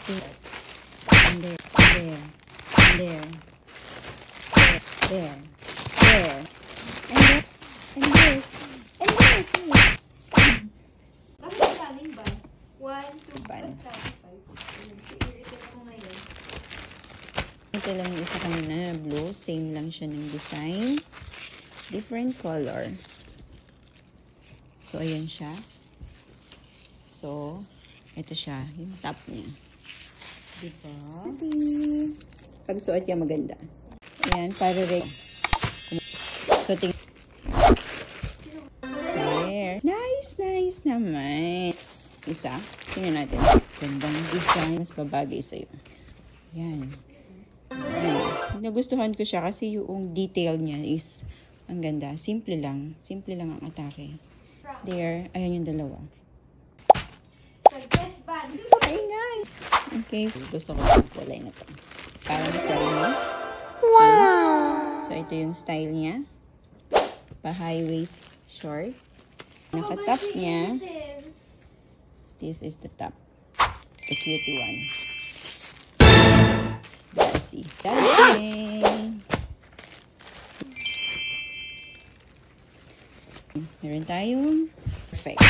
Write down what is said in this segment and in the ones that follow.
There. And there. There. And there. There. There. And there. And this. And this. Bakit maraming ban? 1, 2, Ban. 5. I-irritate ako ngayon. Ito lang yung isa kanina na blue. Same lang siya ng design. Different color. So, ayan siya. So, ito siya. Yung top niya. Diba? Pag suot niya maganda. Ayan, para rin. So, tingnan. There. Nice, nice naman. Isa. Tingnan natin. Gandang design. Mas babagay sa'yo. Ayan. Ayan. Nagustuhan ko siya kasi yung detail niya is ang ganda. Simple lang. Simple lang ang atake. There. Ayan yung dalawa. Suggest ban. Ingay! Okay. Gusto ko yung kulay na to. Parang style niya. Wow! So, ito yung style niya. Pa-high waist short. Naka-top niya. This is the top. The cutie one. Daisy. Daisy! Meron tayong perfect.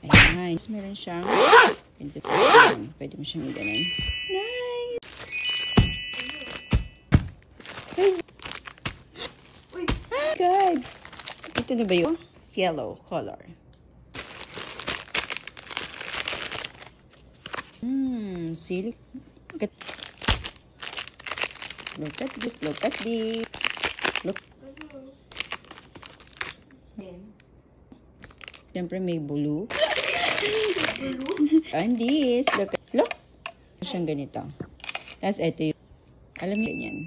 Ayan. Meron siyang pwede mo siyang i-ganon. Nice! Good! Ito na ba yung yellow color? See? Look at this. Look at this. Look. Siyempre may blue. And this. Look. Look. Siyang ganito. Tapos ito yung, alam niyo yan.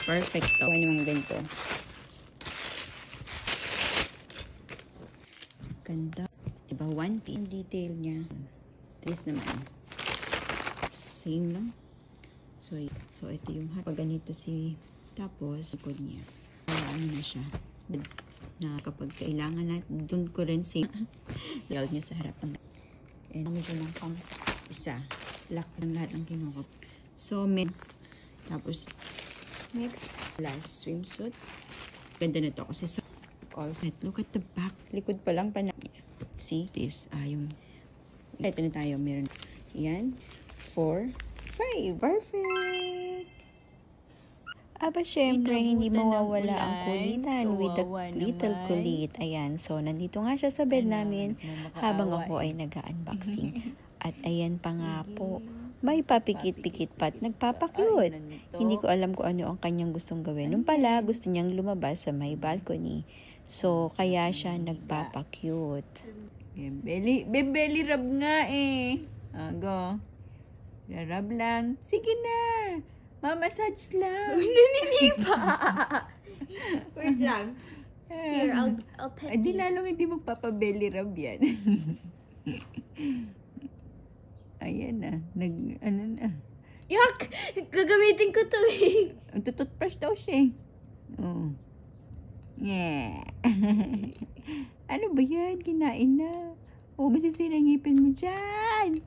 Perfect. Ano naman ganito. Ganda. Diba? 1 pin detail niya. This naman. Same lang. So ito yung pag ganito si tapos likod niya. Ano na siya. Na kapag kailangan natin, dun ko rin si layout niya sa harapan. And medyo lang pang isa. Lock ng lahat ng kinukop. So, tapos next, last swimsuit. Ganda na to kasi so all set. Look at the back. Likod pa lang pa niya. See this? Yung ito na tayo. Meron. Yan. 4, 5. Perfect! Aba, syempre, hindi mawawala ang kulitan with the little kulit. Ayan. So, nandito nga siya sa bed namin habang ako ay nag-unboxing. At ayan pa nga po. May papikit-pikit pa at nagpapakyut. Hindi ko alam kung ano ang kanyang gustong gawin. Nung pala, gusto niyang lumabas sa may balcony. So, kaya siya nagpapakyut. Belly rub nga eh. Go. Rub lang. Sige na. Mamassage lang. Hindi pa. Wait lang. Here, I'll pet you. Di lalong hindi magpapabelly rub yan. Ayan na. Ano na. Yuck! Gagamitin ko to eh. Toothbrush daw siya eh. Oh. Yeah. Ano ba yan? Kinain na. Oh, masisira ngipin mo dyan.